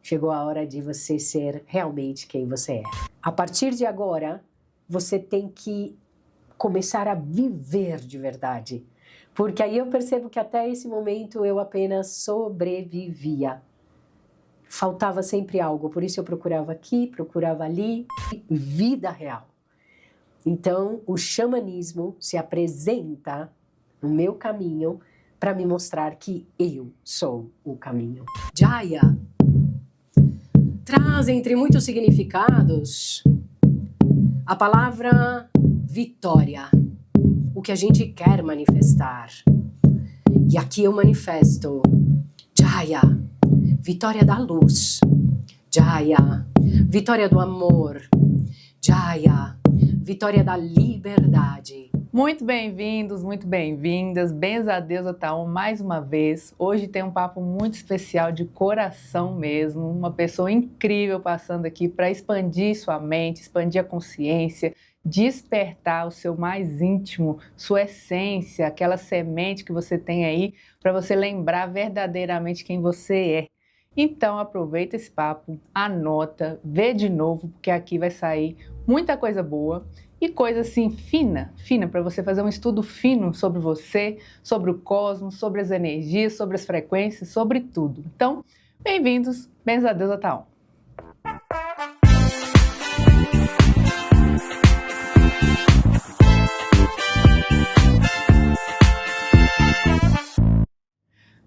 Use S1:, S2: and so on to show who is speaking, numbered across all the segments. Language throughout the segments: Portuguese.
S1: chegou a hora de você ser realmente quem você é. A partir de agora, você tem que começar a viver de verdade. Porque aí eu percebo que até esse momento eu apenas sobrevivia. Faltava sempre algo, por isso eu procurava aqui, procurava ali, vida real. Então, o xamanismo se apresenta no meu caminho para me mostrar que eu sou o caminho. Jaya traz, entre muitos significados, a palavra vitória, o que a gente quer manifestar. E aqui eu manifesto Jaya, vitória da luz. Jaya, vitória do amor. Jaya, vitória da liberdade.
S2: Muito bem-vindos, muito bem-vindas. Benza a Deusa Taon mais uma vez. Hoje tem um papo muito especial de coração mesmo. Uma pessoa incrível passando aqui para expandir sua mente, expandir a consciência, despertar o seu mais íntimo, sua essência, aquela semente que você tem aí para você lembrar verdadeiramente quem você é. Então aproveita esse papo, anota, vê de novo, porque aqui vai sair muita coisa boa e coisa assim fina para você fazer um estudo fino sobre você, sobre o cosmos, sobre as energias, sobre as frequências, sobre tudo. Então, bem-vindos, Benza a Deusa Taon.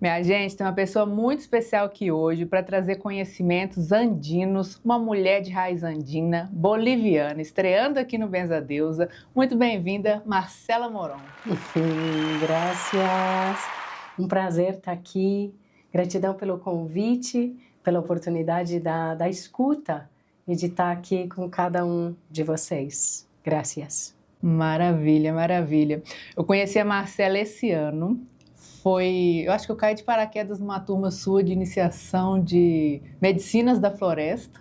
S2: Minha gente, tem uma pessoa muito especial aqui hoje para trazer conhecimentos andinos, uma mulher de raiz andina, boliviana, estreando aqui no Benza a Deusa. Muito bem-vinda, Marcela Moron.
S1: Graças. Um prazer estar aqui. Gratidão pelo convite, pela oportunidade da escuta e de estar aqui com cada um de vocês. Graças.
S2: Maravilha, maravilha. Eu conheci a Marcela esse ano. Eu acho que eu caí de paraquedas numa turma sua de iniciação de medicinas da floresta.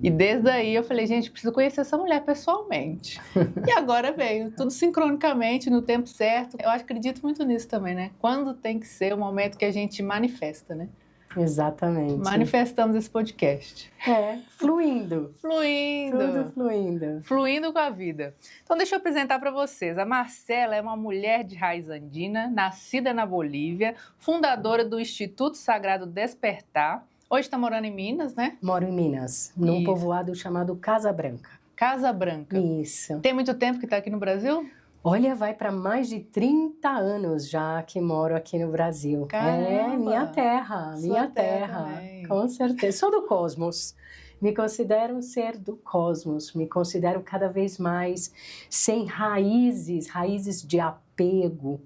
S2: E desde aí eu falei, gente, preciso conhecer essa mulher pessoalmente. E agora veio, tudo sincronicamente, no tempo certo. Eu acredito muito nisso também, né? Quando tem que ser o momento que a gente manifesta, né?
S1: Exatamente.
S2: Manifestamos esse podcast.
S1: Fluindo.
S2: Fluindo.
S1: Tudo fluindo.
S2: Fluindo com a vida. Então deixa eu apresentar para vocês. A Marcela é uma mulher de raiz andina, nascida na Bolívia, fundadora do Instituto Sagrado Despertar. Hoje está morando em Minas, né?
S1: Moro em Minas, num povoado chamado Casa Branca.
S2: Casa Branca.
S1: Isso.
S2: Tem muito tempo que está aqui no Brasil?
S1: Olha, vai para mais de 30 anos já que moro aqui no Brasil.
S2: Caramba.
S1: É minha terra, minha terra. Com certeza. Sou do cosmos. Me considero um ser do cosmos. Me considero cada vez mais sem raízes de apego.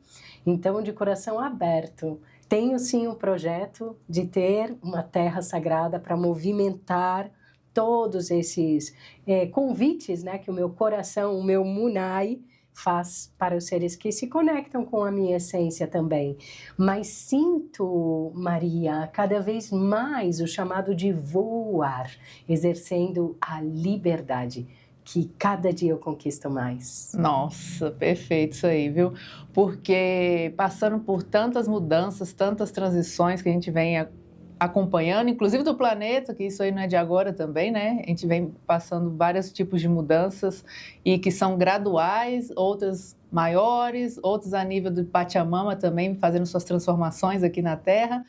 S1: Então, de coração aberto. Tenho sim um projeto de ter uma terra sagrada para movimentar todos esses convites, né, que o meu coração, o meu Munai, faz para os seres que se conectam com a minha essência também. Mas sinto, Maria, cada vez mais o chamado de voar, exercendo a liberdade, que cada dia eu conquisto mais.
S2: Nossa, perfeito isso aí, viu? Porque passando por tantas mudanças, tantas transições que a gente vem acompanhando, inclusive do planeta, que isso aí não é de agora também, né? A gente vem passando vários tipos de mudanças e que são graduais, outras maiores, outras a nível do Pachamama também, fazendo suas transformações aqui na Terra.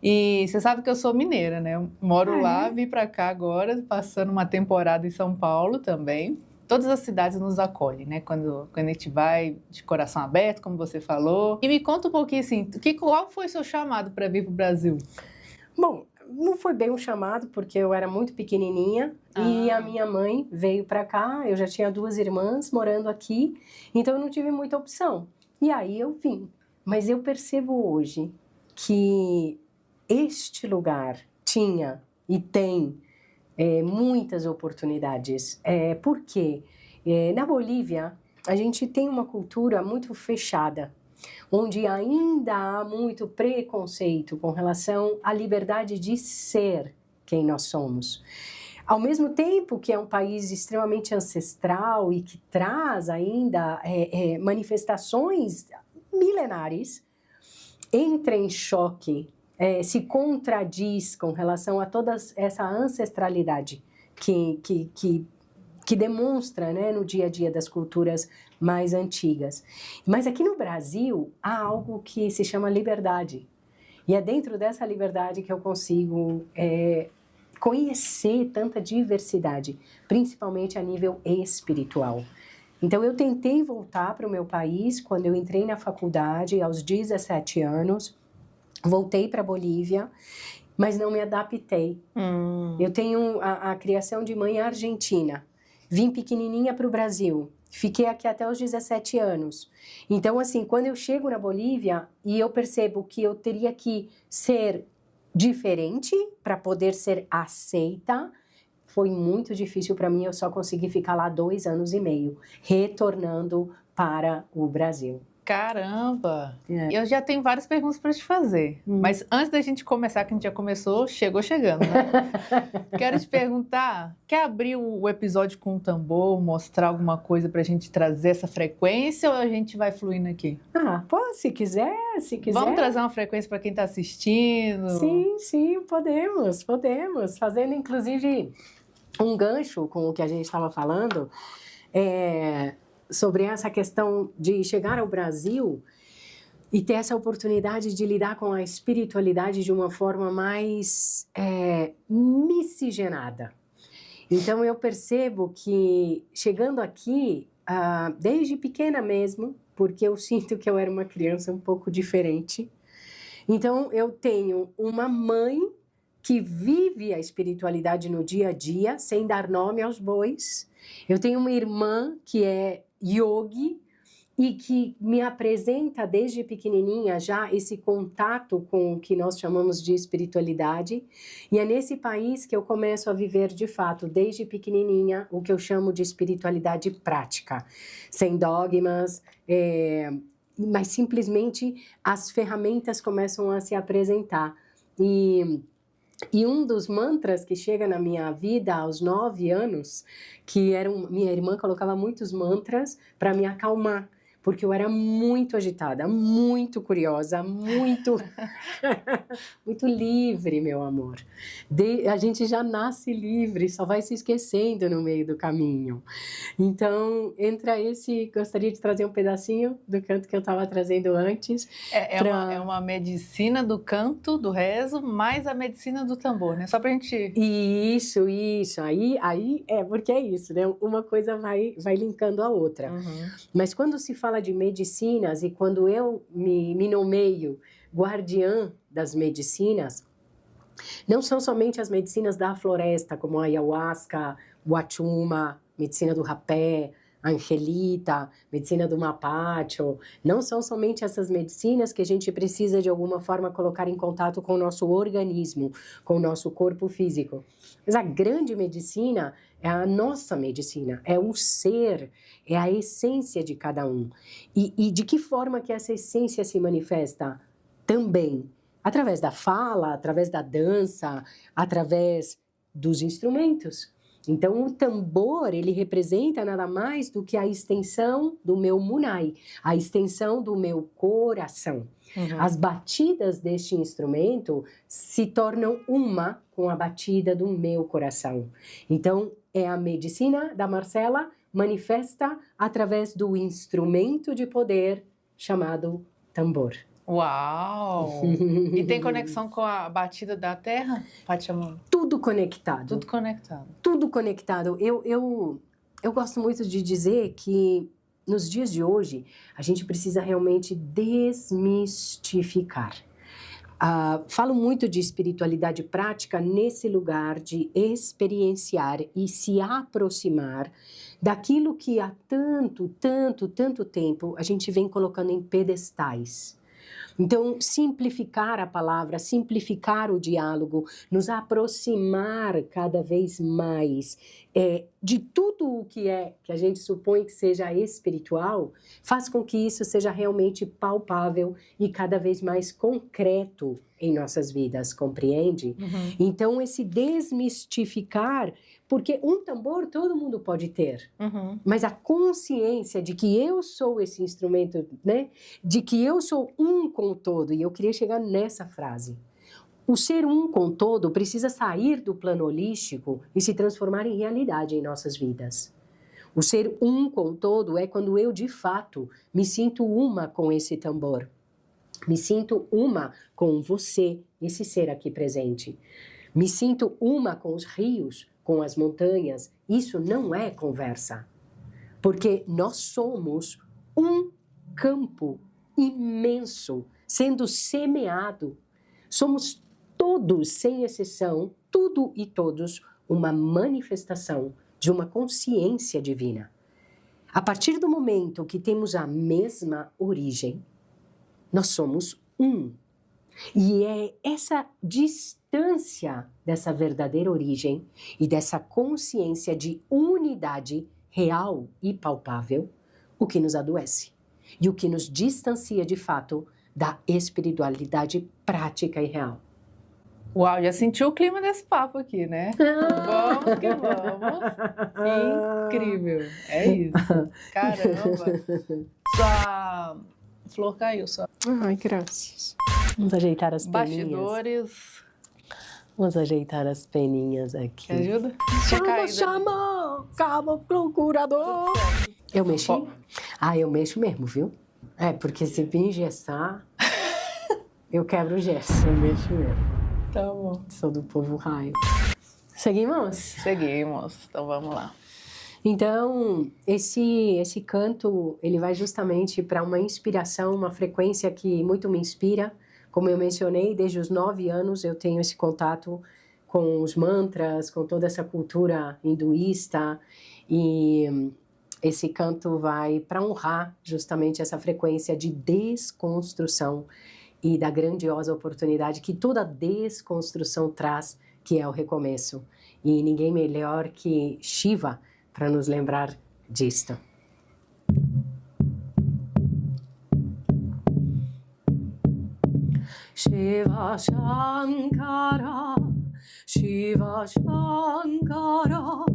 S2: E você sabe que eu sou mineira, né? Eu moro lá, vim para cá agora, passando uma temporada em São Paulo também. Todas as cidades nos acolhem, né? Quando a gente vai de coração aberto, como você falou. E me conta um pouquinho assim, qual foi o seu chamado para vir para o Brasil?
S1: Bom, não foi bem um chamado, porque eu era muito pequenininha e a minha mãe veio para cá, eu já tinha 2 irmãs morando aqui, então eu não tive muita opção. E aí eu vim. Mas eu percebo hoje que este lugar tinha e tem muitas oportunidades. Por quê? Na Bolívia, a gente tem uma cultura muito fechada, onde ainda há muito preconceito com relação à liberdade de ser quem nós somos. Ao mesmo tempo que é um país extremamente ancestral e que traz ainda manifestações milenares, entra em choque se contradiz com relação a toda essa ancestralidade que demonstra, né, no dia a dia das culturas mais antigas. Mas aqui no Brasil há algo que se chama liberdade. E é dentro dessa liberdade que eu consigo conhecer tanta diversidade, principalmente a nível espiritual. Então, eu tentei voltar para o meu país quando eu entrei na faculdade, aos 17 anos. Voltei para a Bolívia, mas não me adaptei. Eu tenho a criação de mãe argentina. Vim pequenininha para o Brasil. Fiquei aqui até os 17 anos. Então, assim, quando eu chego na Bolívia e eu percebo que eu teria que ser diferente para poder ser aceita, foi muito difícil para mim. Eu só consegui ficar lá 2 anos e meio, retornando para o Brasil.
S2: Caramba! Eu já tenho várias perguntas para te fazer. Mas antes da gente começar, que a gente já começou, chegou chegando, né? Quero te perguntar, quer abrir o episódio com um tambor, mostrar alguma coisa para a gente trazer essa frequência ou a gente vai fluindo aqui?
S1: Pô, se quiser.
S2: Vamos trazer uma frequência para quem está assistindo?
S1: Sim, podemos. Fazendo, inclusive, um gancho com o que a gente estava falando, sobre essa questão de chegar ao Brasil e ter essa oportunidade de lidar com a espiritualidade de uma forma mais miscigenada. Então, eu percebo que, chegando aqui, desde pequena mesmo, porque eu sinto que eu era uma criança um pouco diferente, então, eu tenho uma mãe que vive a espiritualidade no dia a dia, sem dar nome aos bois. Eu tenho uma irmã que é yogi e que me apresenta desde pequenininha já esse contato com o que nós chamamos de espiritualidade. E é nesse país que eu começo a viver de fato, desde pequenininha, o que eu chamo de espiritualidade prática, sem dogmas, mas simplesmente as ferramentas começam a se apresentar. E um dos mantras que chega na minha vida aos 9 anos, minha irmã colocava muitos mantras para me acalmar, porque eu era muito agitada, muito curiosa, muito livre, meu amor. A gente já nasce livre, só vai se esquecendo no meio do caminho. Então, gostaria de trazer um pedacinho do canto que eu estava trazendo antes.
S2: É uma medicina do canto, do rezo, mais a medicina do tambor, né? Só pra gente...
S1: Isso. Aí porque é isso, né? Uma coisa vai linkando a outra. Mas quando se fala de medicinas e quando eu me nomeio guardiã das medicinas, não são somente as medicinas da floresta, como a ayahuasca, o achuma, medicina do rapé, a angelita, medicina do mapacho. Não são somente essas medicinas que a gente precisa de alguma forma colocar em contato com o nosso organismo, com o nosso corpo físico. Mas a grande medicina é a nossa medicina, é o ser, é a essência de cada um. E de que forma que essa essência se manifesta? Também através da fala, através da dança, através dos instrumentos. Então, o tambor, ele representa nada mais do que a extensão do meu munai, a extensão do meu coração. As batidas deste instrumento se tornam uma com a batida do meu coração. Então, é a medicina da Marcela manifesta através do instrumento de poder chamado tambor.
S2: Uau! E tem conexão com a batida da terra, Pachamama?
S1: Tudo conectado.
S2: Tudo conectado.
S1: Eu gosto muito de dizer que nos dias de hoje a gente precisa realmente desmistificar. Falo muito de espiritualidade prática nesse lugar de experienciar e se aproximar daquilo que há tanto tempo a gente vem colocando em pedestais. Então, simplificar a palavra, simplificar o diálogo, nos aproximar cada vez mais de tudo o que a gente supõe que seja espiritual, faz com que isso seja realmente palpável e cada vez mais concreto em nossas vidas, compreende? Então, esse desmistificar, porque um tambor todo mundo pode ter, mas a consciência de que eu sou esse instrumento, né? De que eu sou um com o todo, e eu queria chegar nessa frase. O ser um com todo precisa sair do plano holístico e se transformar em realidade em nossas vidas. O ser um com todo é quando eu, de fato, me sinto uma com esse tambor. Me sinto uma com você, esse ser aqui presente. Me sinto uma com os rios, com as montanhas. Isso não é conversa. Porque nós somos um campo imenso sendo semeado. Somos todos, sem exceção, tudo e todos, uma manifestação de uma consciência divina. A partir do momento que temos a mesma origem, nós somos um. E é essa distância dessa verdadeira origem e dessa consciência de unidade real e palpável o que nos adoece e o que nos distancia de fato da espiritualidade prática e real.
S2: Uau, já sentiu o clima desse papo aqui, né? Vamos que vamos. Incrível. É isso. Caramba. Sua flor caiu.
S1: Ai, graças. Vamos ajeitar as peninhas.
S2: Bastidores.
S1: Vamos ajeitar as peninhas aqui.
S2: Quer ajuda?
S1: Chama! Calma, procurador! Eu mexi? Eu mexo mesmo, viu? Porque se vir engessar, eu quebro o gesso. Eu mexo mesmo.
S2: Tá bom.
S1: Sou do povo raio. Seguimos?
S2: Seguimos. Então vamos lá.
S1: Então, esse canto, ele vai justamente para uma inspiração, uma frequência que muito me inspira. Como eu mencionei, desde os 9 anos eu tenho esse contato com os mantras, com toda essa cultura hinduísta, e esse canto vai para honrar justamente essa frequência de desconstrução e da grandiosa oportunidade que toda desconstrução traz, que é o recomeço. E ninguém melhor que Shiva para nos lembrar disto. Shiva Shankara, Shiva Shankara,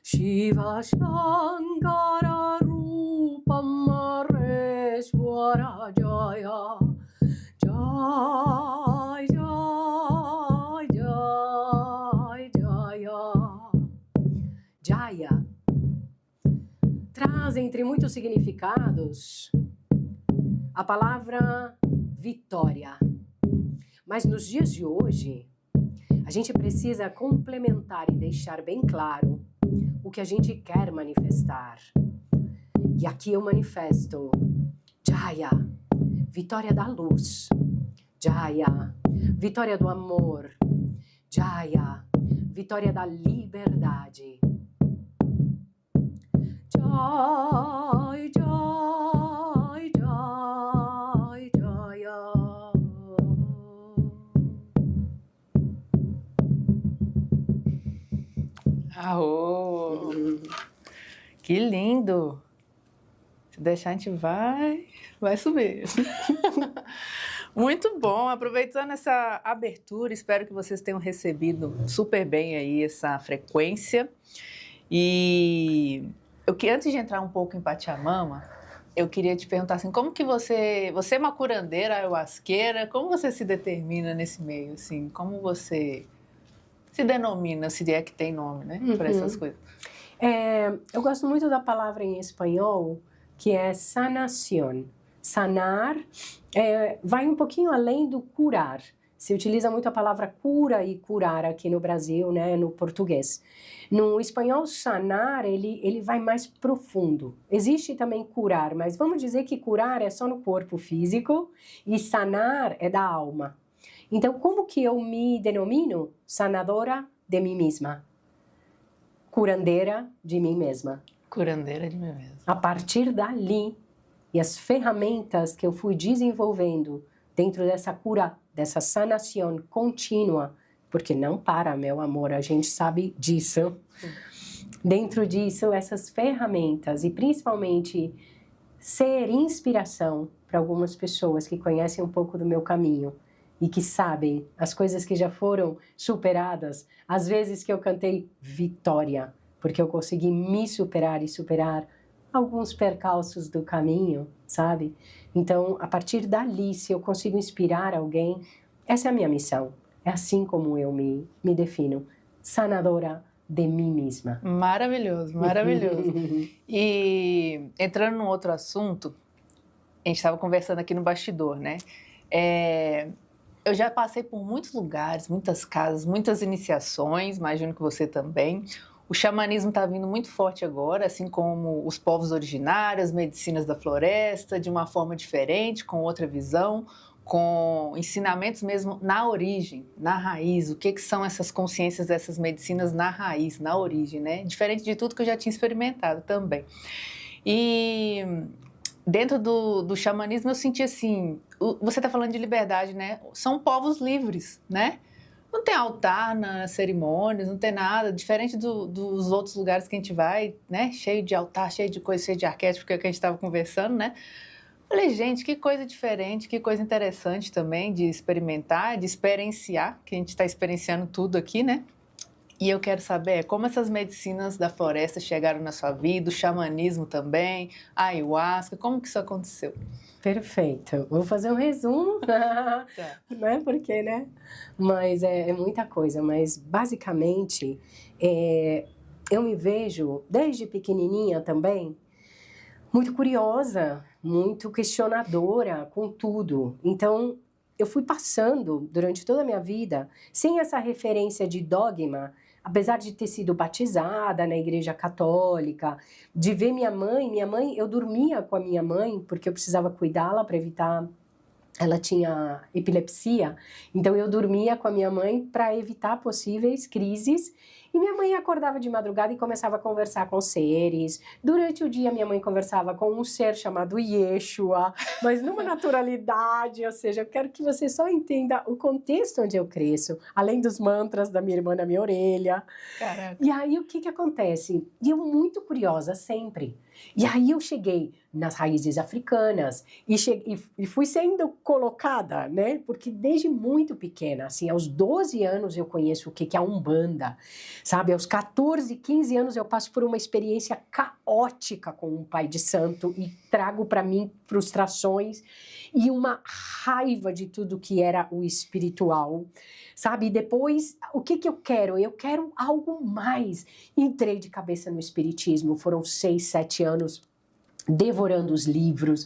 S1: Shiva Shankara Rupam Mareshwara Jaya, Jai Jai Jai Jaya. Jaya traz entre muitos significados a palavra vitória. Mas nos dias de hoje, a gente precisa complementar e deixar bem claro o que a gente quer manifestar. E aqui eu manifesto Jaya, vitória da luz. Jaya, vitória do amor. Jaya, vitória da liberdade. Jai, Jai, Jai, Jaya.
S2: Arô! Que lindo! Se deixar, a gente vai subir. Muito bom! Aproveitando essa abertura, espero que vocês tenham recebido super bem aí essa frequência. E antes de entrar um pouco em Pachamama, eu queria te perguntar assim, como que você é uma curandeira ayahuasqueira, como você se determina nesse meio, assim, como você se denomina, se é que tem nome, né, para essas coisas?
S1: Eu gosto muito da palavra em espanhol, que é sanación. Sanar vai um pouquinho além do curar. Se utiliza muito a palavra cura e curar aqui no Brasil, né, no português. No espanhol, sanar, ele vai mais profundo. Existe também curar, mas vamos dizer que curar é só no corpo físico e sanar é da alma. Então, como que eu me denomino? Sanadora de mim mesma. Curandeira de mim mesma.
S2: Curandeira de mim mesma.
S1: A partir dali, e as ferramentas que eu fui desenvolvendo dentro dessa cura, dessa sanação contínua, porque não para, meu amor, a gente sabe disso. Dentro disso, essas ferramentas e principalmente ser inspiração para algumas pessoas que conhecem um pouco do meu caminho e que sabem as coisas que já foram superadas, às vezes que eu cantei vitória, porque eu consegui me superar e superar alguns percalços do caminho, sabe? Então, a partir dali, se eu consigo inspirar alguém, essa é a minha missão. É assim como eu me defino, sanadora de mim mesma.
S2: Maravilhoso, maravilhoso. E entrando num outro assunto, a gente estava conversando aqui no bastidor, né? Eu já passei por muitos lugares, muitas casas, muitas iniciações, imagino que você também. O xamanismo está vindo muito forte agora, assim como os povos originários, as medicinas da floresta, de uma forma diferente, com outra visão, com ensinamentos mesmo na origem, na raiz. O que são essas consciências dessas medicinas na raiz, na origem, né? Diferente de tudo que eu já tinha experimentado também. E dentro do xamanismo eu senti assim, você está falando de liberdade, né? São povos livres, né? Não tem altar nas cerimônias, não tem nada, diferente dos outros lugares que a gente vai, né? Cheio de altar, cheio de coisa, cheio de arquétipo, que é o que a gente estava conversando, né? Falei, gente, que coisa diferente, que coisa interessante também de experimentar, de experienciar, que a gente está experienciando tudo aqui, né? E eu quero saber como essas medicinas da floresta chegaram na sua vida, o xamanismo também, a ayahuasca, como que isso aconteceu?
S1: Perfeito. Vou fazer um resumo, né? Porque, né? Mas é muita coisa. Mas, basicamente, eu me vejo, desde pequenininha também, muito curiosa, muito questionadora com tudo. Então, eu fui passando, durante toda a minha vida, sem essa referência de dogma, apesar de ter sido batizada na igreja católica, de ver minha mãe, eu dormia com a minha mãe, porque eu precisava cuidá-la para evitar... Ela tinha epilepsia, então eu dormia com a minha mãe para evitar possíveis crises. E minha mãe acordava de madrugada e começava a conversar com seres. Durante o dia, minha mãe conversava com um ser chamado Yeshua, mas numa naturalidade, ou seja, eu quero que você só entenda o contexto onde eu cresço, além dos mantras da minha irmã na minha orelha.
S2: Caraca.
S1: E aí, o que acontece? E eu muito curiosa sempre. E aí eu cheguei nas raízes africanas e fui sendo colocada, né? Porque desde muito pequena, assim, aos 12 anos eu conheço o que é a Umbanda, sabe? Aos 14, 15 anos eu passo por uma experiência caótica com um pai de santo e trago para mim frustrações e uma raiva de tudo que era o espiritual, sabe? E depois, o que eu quero? Eu quero algo mais. Entrei de cabeça no espiritismo, foram 6, 7 anos devorando os livros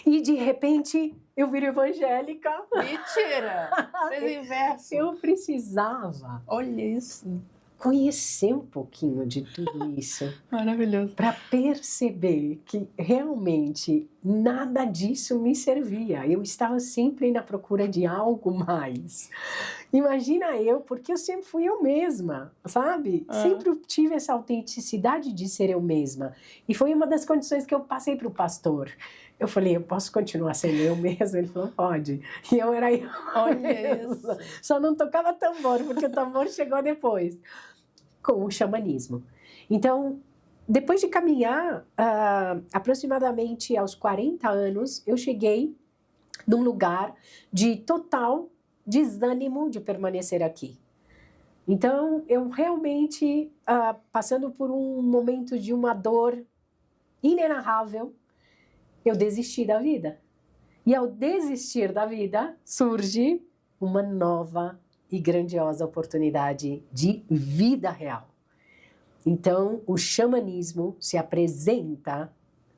S1: e de repente eu viro evangélica.
S2: Mentira! Fez inverso.
S1: Eu precisava,
S2: olha isso,
S1: conhecer um pouquinho de tudo isso.
S2: Maravilhoso.
S1: Para perceber que realmente nada disso me servia. Eu estava sempre na procura de algo mais. Imagina eu, porque eu sempre fui eu mesma, sabe? Sempre tive essa autenticidade de ser eu mesma. E foi uma das condições que eu passei para o pastor. Eu falei, eu posso continuar sendo eu mesma? Ele falou, pode. E eu era eu.
S2: Olha isso.
S1: Só não tocava tambor, porque o tambor chegou depois, com o xamanismo. Então, depois de caminhar, aproximadamente aos 40 anos, eu cheguei num lugar de total desânimo de permanecer aqui. Então, eu realmente, passando por um momento de uma dor inenarrável, eu desisti da vida. E ao desistir da vida, surge uma nova e grandiosa oportunidade de vida real. Então, o xamanismo se apresenta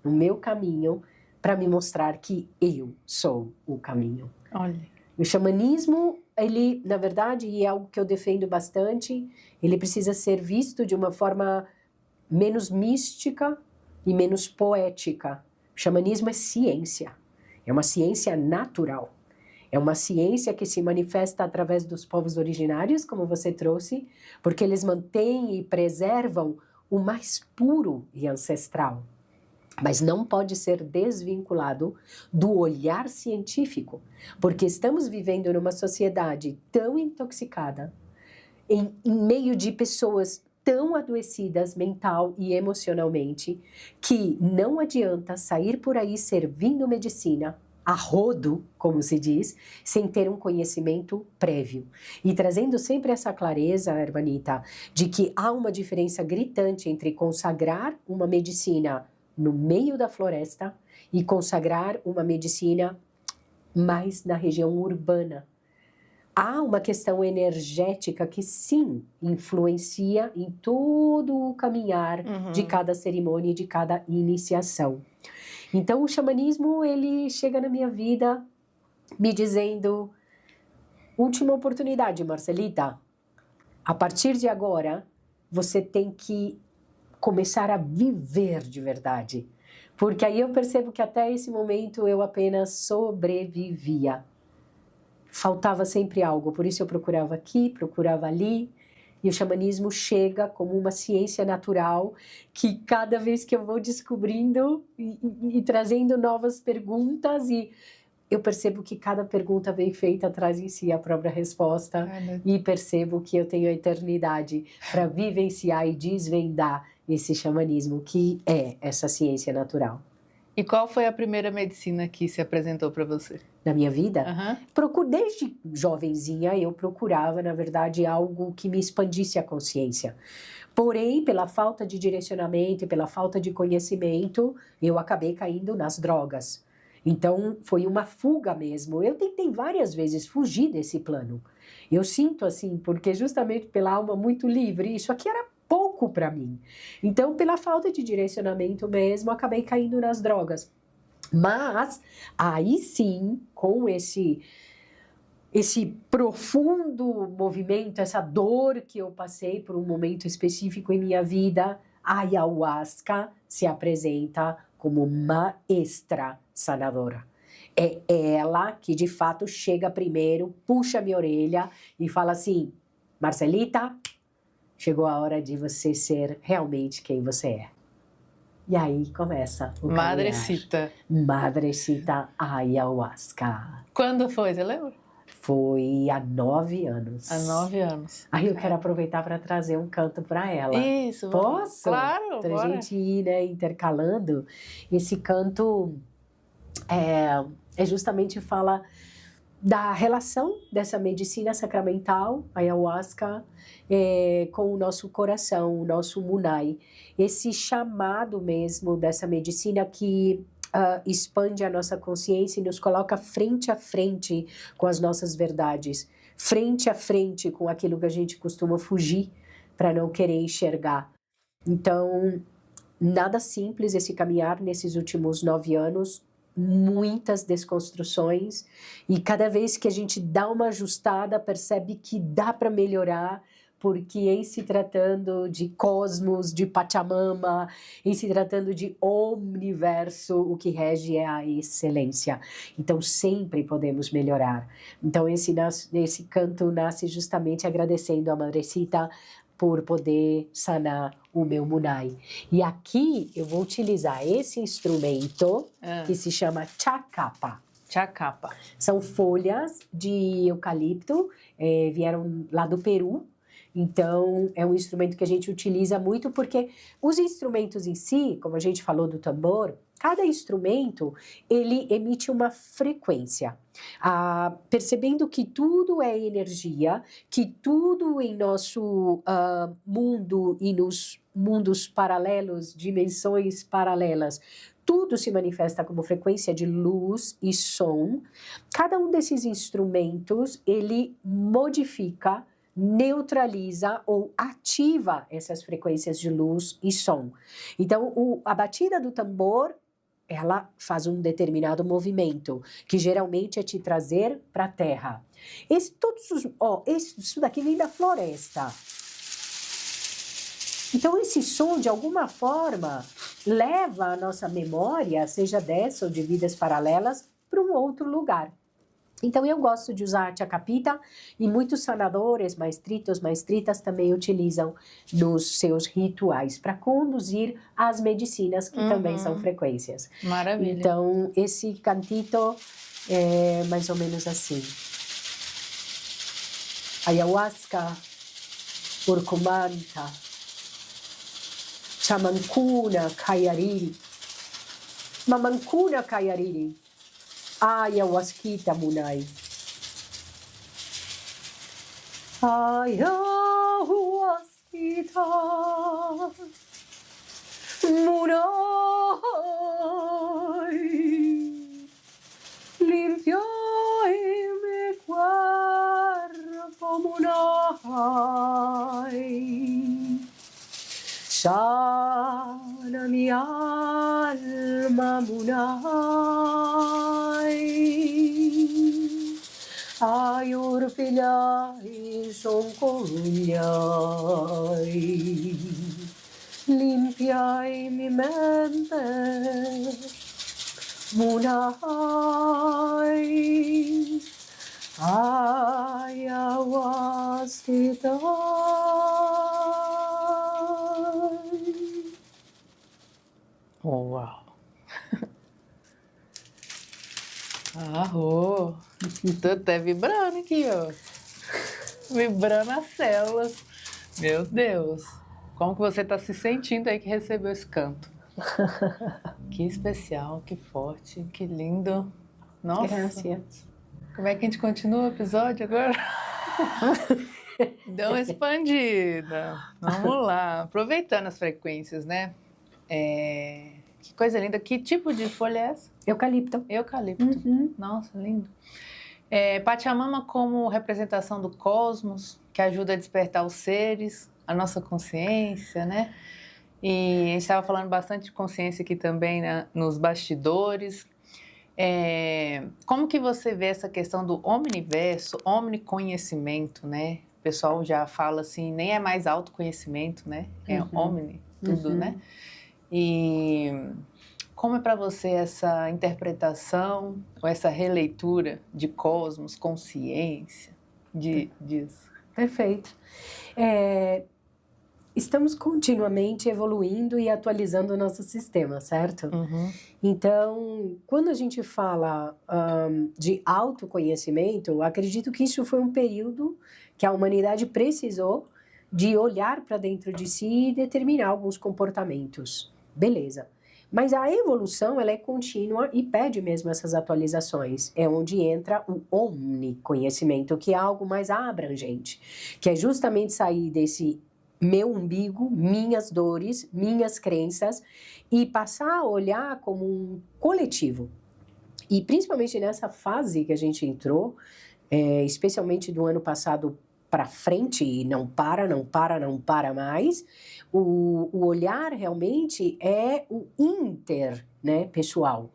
S1: no meu caminho para me mostrar que eu sou o caminho.
S2: Olha.
S1: O xamanismo, ele, na verdade, e é algo que eu defendo bastante, ele precisa ser visto de uma forma menos mística e menos poética. O xamanismo é ciência, é uma ciência natural. É uma ciência que se manifesta através dos povos originários, como você trouxe, porque eles mantêm e preservam o mais puro e ancestral. Mas não pode ser desvinculado do olhar científico, porque estamos vivendo numa sociedade tão intoxicada, em meio de pessoas tão adoecidas mental e emocionalmente, que não adianta sair por aí servindo medicina a rodo, como se diz, sem ter um conhecimento prévio. E trazendo sempre essa clareza, Hermanita, de que há uma diferença gritante entre consagrar uma medicina no meio da floresta e consagrar uma medicina mais na região urbana. há uma questão energética que sim influencia em todo o caminhar de cada cerimônia e de cada iniciação. Então o xamanismo ele chega na minha vida me dizendo: última oportunidade, Marcelita, a partir de agora você tem que começar a viver de verdade, porque aí eu percebo que até esse momento eu apenas sobrevivia. Faltava sempre algo, por isso eu procurava aqui, procurava ali, e o xamanismo chega como uma ciência natural que cada vez que eu vou descobrindo e trazendo novas perguntas, e eu percebo que cada pergunta bem feita traz em si a própria resposta, e percebo que eu tenho a eternidade para vivenciar e desvendar esse xamanismo que é essa ciência natural.
S2: E qual foi a primeira medicina que se apresentou para você?
S1: Na minha vida? Desde jovenzinha eu procurava, na verdade, algo que me expandisse a consciência. Porém, pela falta de direcionamento e pela falta de conhecimento, eu acabei caindo nas drogas. Então, foi uma fuga mesmo. Eu tentei várias vezes fugir desse plano. Eu sinto assim, porque justamente pela alma muito livre, isso aqui era pouco para mim. Então, pela falta de direcionamento mesmo, acabei caindo nas drogas. Mas, aí sim, com esse profundo movimento, essa dor que eu passei por um momento específico em minha vida, a ayahuasca se apresenta como maestra sanadora. É ela que, de fato, chega primeiro, puxa minha orelha e fala assim: Marcelita, chegou a hora de você ser realmente quem você é. E aí começa o
S2: Madrecita.
S1: Madrecita Ayahuasca.
S2: Quando foi, você lembra?
S1: Foi há 9 anos.
S2: Há 9 anos.
S1: Aí eu quero aproveitar para trazer um canto para ela.
S2: Isso.
S1: Posso?
S2: Claro,
S1: pra gente ir, né, intercalando. Esse canto justamente fala da relação dessa medicina sacramental, ayahuasca, com o nosso coração, o nosso munai. Esse chamado mesmo dessa medicina que expande a nossa consciência e nos coloca frente a frente com as nossas verdades, frente a frente com aquilo que a gente costuma fugir para não querer enxergar. Então, nada simples esse caminhar nesses últimos 9 anos, muitas desconstruções, e cada vez que a gente dá uma ajustada, percebe que dá para melhorar, porque em se tratando de cosmos, de Pachamama, em se tratando de universo, o que rege é a excelência. Então sempre podemos melhorar. Então esse canto nasce justamente agradecendo a Madrecita por poder sanar o meu munai. E aqui eu vou utilizar esse instrumento que se chama chacapa.
S2: Chacapa.
S1: São folhas de eucalipto, vieram lá do Peru. Então, é um instrumento que a gente utiliza muito porque os instrumentos em si, como a gente falou do tambor, cada instrumento, ele emite uma frequência. Percebendo que tudo é energia, que tudo em nosso mundo e nos mundos paralelos, dimensões paralelas, tudo se manifesta como frequência de luz e som. Cada um desses instrumentos, ele modifica, neutraliza ou ativa essas frequências de luz e som. Então, a batida do tambor, ela faz um determinado movimento, que geralmente é te trazer para a terra. Isso daqui vem da floresta. Então, esse som, de alguma forma, leva a nossa memória, seja dessa ou de vidas paralelas, para um outro lugar. Então, eu gosto de usar a chacapita e muitos sanadores, maestritos, maestritas também utilizam nos seus rituais para conduzir as medicinas que também são frequências.
S2: Maravilha.
S1: Então, esse cantito é mais ou menos assim. Ayahuasca, curcumanta, chamancuna, kayariri, mamancuna, kayariri. Ayahuasquita munai. Ayahuasquita munai. Limpio y me guarda sana mi alma munai, ayur pilai soncogliai, limpiai mi mente munai, ayawastitai.
S2: Uau! Arrou! Tô até vibrando aqui, ó. Vibrando as células. Meu Deus! Como que você tá se sentindo aí que recebeu esse canto? Que especial, que forte, que lindo. Nossa!
S1: Gracias.
S2: Como é que a gente continua o episódio agora? Deu uma expandida. Vamos lá. Aproveitando as frequências, né? Que coisa linda. Que tipo de folha é essa?
S1: Eucalipto.
S2: Eucalipto. Nossa, lindo. Pachamama como representação do cosmos, que ajuda a despertar os seres, a nossa consciência, né? E a gente estava falando bastante de consciência aqui também, né, nos bastidores. Como que você vê essa questão do omniverso, omniconhecimento, né? O pessoal já fala assim, nem é mais autoconhecimento, né? É omni, tudo, né? E como é para você essa interpretação ou essa releitura de cosmos, consciência, disso?
S1: Perfeito. Estamos continuamente evoluindo e atualizando o nosso sistema, certo? Então, quando a gente fala de autoconhecimento, acredito que isso foi um período que a humanidade precisou de olhar para dentro de si e determinar alguns comportamentos. Beleza. Mas a evolução, ela é contínua e pede mesmo essas atualizações. É onde entra o omniconhecimento, que é algo mais abrangente, que é justamente sair desse meu umbigo, minhas dores, minhas crenças, e passar a olhar como um coletivo. E principalmente nessa fase que a gente entrou, especialmente do ano passado para frente, e não para mais, o olhar realmente é o inter, né, pessoal.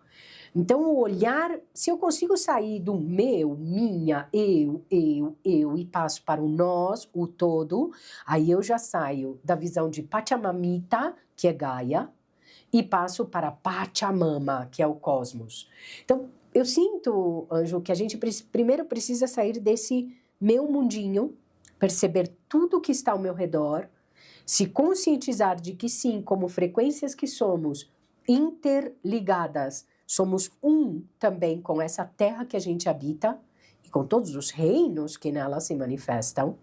S1: Então, o olhar, se eu consigo sair do meu, minha, eu, e passo para o nós, o todo, aí eu já saio da visão de Pachamamita, que é Gaia, e passo para Pachamama, que é o cosmos. Então, eu sinto, Anjo, que a gente primeiro precisa sair desse meu mundinho, perceber tudo que está ao meu redor, se conscientizar de que sim, como frequências que somos interligadas, somos um também com essa terra que a gente habita e com todos os reinos que nela se manifestam.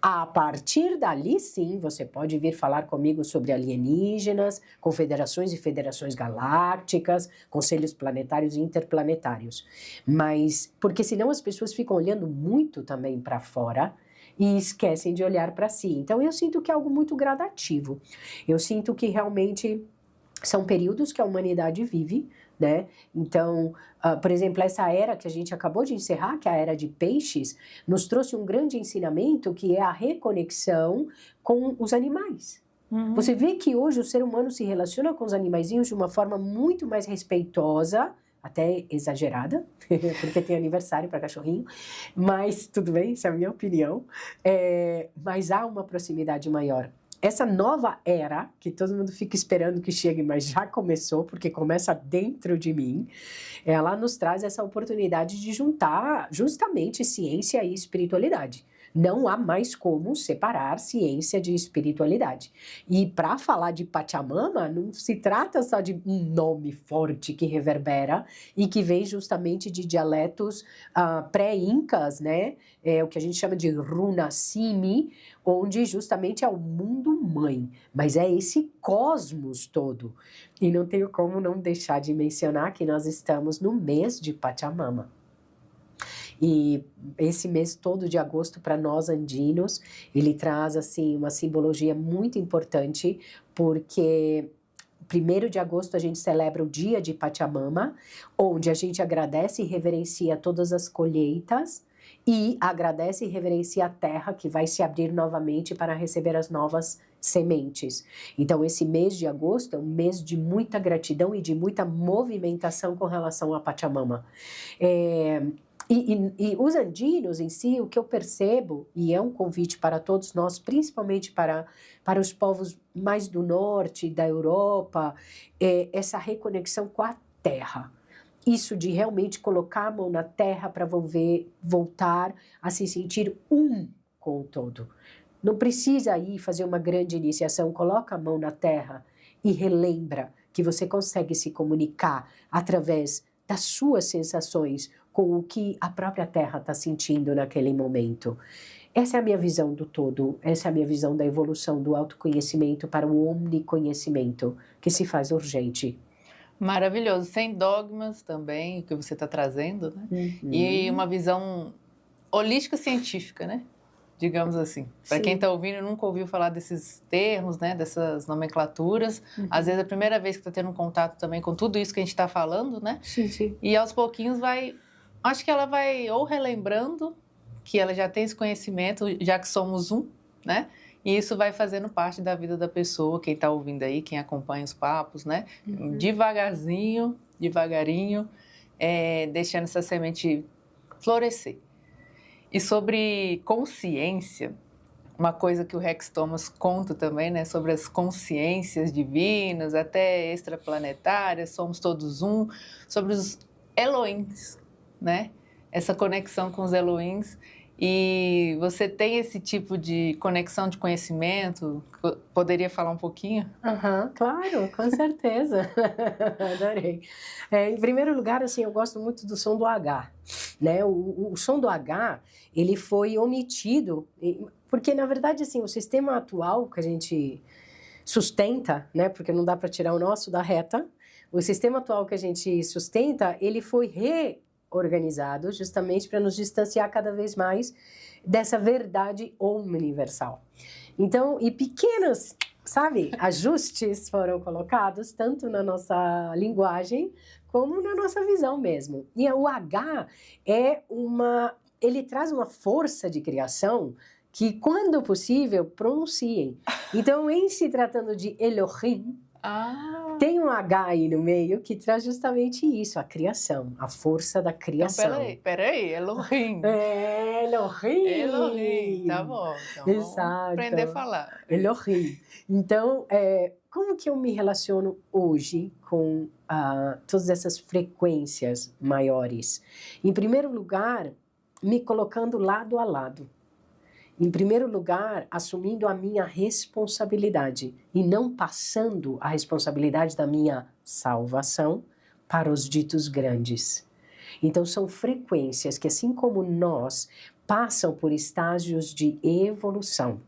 S1: A partir dali, sim, você pode vir falar comigo sobre alienígenas, confederações e federações galácticas, conselhos planetários e interplanetários. Mas, porque senão as pessoas ficam olhando muito também para fora e esquecem de olhar para si. Então, eu sinto que é algo muito gradativo. Eu sinto que realmente são períodos que a humanidade vive, né? Então, por exemplo, essa era que a gente acabou de encerrar, que é a era de peixes, nos trouxe um grande ensinamento que é a reconexão com os animais. Você vê que hoje o ser humano se relaciona com os animaizinhos de uma forma muito mais respeitosa, até exagerada, porque tem aniversário para cachorrinho, mas tudo bem, essa é a minha opinião, mas há uma proximidade maior. Essa nova era, que todo mundo fica esperando que chegue, mas já começou, porque começa dentro de mim, ela nos traz essa oportunidade de juntar justamente ciência e espiritualidade. Não há mais como separar ciência de espiritualidade. E para falar de Pachamama, não se trata só de um nome forte que reverbera e que vem justamente de dialetos pré-incas, né? O que a gente chama de Runasimi, onde justamente é o mundo mãe. Mas é esse cosmos todo. E não tenho como não deixar de mencionar que nós estamos no mês de Pachamama. E esse mês todo de agosto, para nós andinos, ele traz assim uma simbologia muito importante, porque 1º de agosto a gente celebra o dia de Pachamama, onde a gente agradece e reverencia todas as colheitas e agradece e reverencia a terra que vai se abrir novamente para receber as novas sementes. Então, esse mês de agosto é um mês de muita gratidão e de muita movimentação com relação a Pachamama. E os andinos em si, o que eu percebo, e é um convite para todos nós, principalmente para os povos mais do norte, da Europa, é essa reconexão com a terra. Isso de realmente colocar a mão na terra para voltar a se sentir um com o todo. Não precisa ir fazer uma grande iniciação, coloca a mão na terra e relembra que você consegue se comunicar através das suas sensações com o que a própria terra está sentindo naquele momento. Essa é a minha visão do todo, essa é a minha visão da evolução do autoconhecimento para o omniconhecimento, que se faz urgente.
S2: Maravilhoso, sem dogmas também, o que você está trazendo, né?
S1: Uhum.
S2: E uma visão holística científica, né? Digamos assim. Para quem está ouvindo e nunca ouviu falar desses termos, né? Dessas nomenclaturas, às vezes é a primeira vez que está tendo um contato também com tudo isso que a gente está falando, né?
S1: Sim.
S2: E aos pouquinhos acho que ela vai ou relembrando que ela já tem esse conhecimento, já que somos um, né? E isso vai fazendo parte da vida da pessoa, quem está ouvindo aí, quem acompanha os papos, né? Devagarinho, deixando essa semente florescer. E sobre consciência, uma coisa que o Rex Thomas conta também, né? Sobre as consciências divinas, até extraplanetárias, somos todos um, sobre os Elohims, né? Essa conexão com os Elohims. E você tem esse tipo de conexão de conhecimento? Poderia falar um pouquinho?
S1: Claro, com certeza. Adorei. Em primeiro lugar, assim, eu gosto muito do som do H, né? O som do H, ele foi omitido, porque, na verdade, assim, o sistema atual que a gente sustenta, né? Porque não dá para tirar o nosso da reta, o sistema atual que a gente sustenta, ele foi organizado justamente para nos distanciar cada vez mais dessa verdade universal. Então, e pequenos, ajustes foram colocados tanto na nossa linguagem como na nossa visão mesmo. E o H ele traz uma força de criação que, quando possível, pronunciem. Então, em se tratando de Elohim, tem um H aí no meio que traz justamente isso, a criação, a força da criação.
S2: Então, peraí, Elohim.
S1: Elohim,
S2: tá bom. Então
S1: exato.
S2: Vamos aprender a falar.
S1: Elohim. Então, como que eu me relaciono hoje com todas essas frequências maiores? Em primeiro lugar, me colocando lado a lado. Em primeiro lugar, assumindo a minha responsabilidade e não passando a responsabilidade da minha salvação para os ditos grandes. Então, são frequências que, assim como nós, passam por estágios de evolução.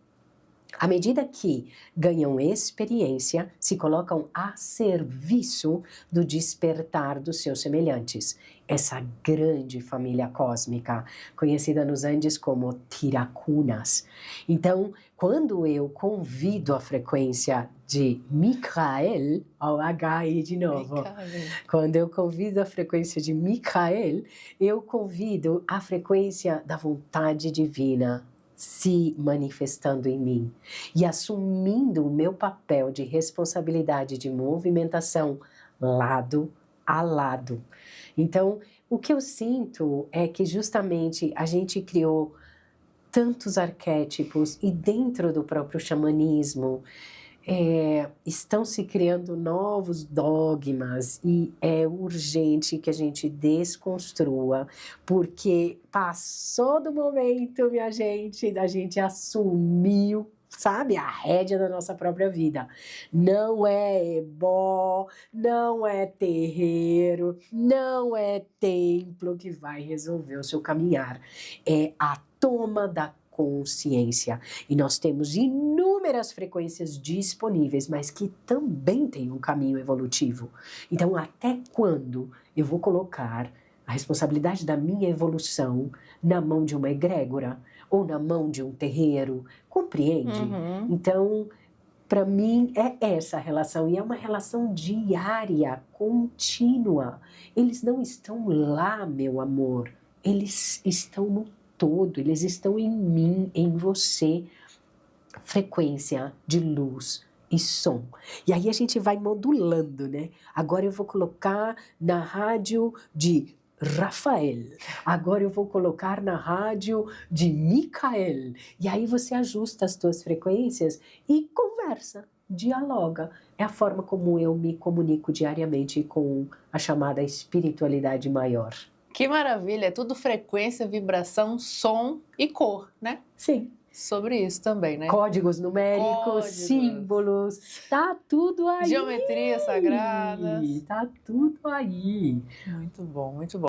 S1: À medida que ganham experiência, se colocam a serviço do despertar dos seus semelhantes. Essa grande família cósmica, conhecida nos Andes como Tiracunas. Então, quando eu convido a frequência de Micael, ao H aí de novo. Quando eu convido a frequência de Micael, eu convido a frequência da vontade divina se manifestando em mim e assumindo o meu papel de responsabilidade de movimentação lado a lado. Então, o que eu sinto é que justamente a gente criou tantos arquétipos e dentro do próprio xamanismo estão se criando novos dogmas e é urgente que a gente desconstrua, porque passou do momento, minha gente, da gente assumir a rédea da nossa própria vida. Não é ebó, não é terreiro, não é templo que vai resolver o seu caminhar. É a toma da consciência. E nós temos inúmeras frequências disponíveis, mas que também têm um caminho evolutivo. Então, até quando eu vou colocar a responsabilidade da minha evolução na mão de uma egrégora ou na mão de um terreiro? Compreende? Então, para mim, é essa relação. E é uma relação diária, contínua. Eles não estão lá, meu amor. Eles estão no todo, eles estão em mim, em você. Frequência de luz e som. E aí a gente vai modulando, né? Agora eu vou colocar na rádio de Rafael. Agora eu vou colocar na rádio de Micael. E aí você ajusta as tuas frequências e conversa, dialoga. É a forma como eu me comunico diariamente com a chamada espiritualidade maior.
S2: Que maravilha! É tudo frequência, vibração, som e cor, né?
S1: Sim.
S2: Sobre isso também, né?
S1: Códigos numéricos, símbolos, tá tudo aí.
S2: Geometria sagrada.
S1: Tá tudo aí.
S2: Muito bom, muito bom.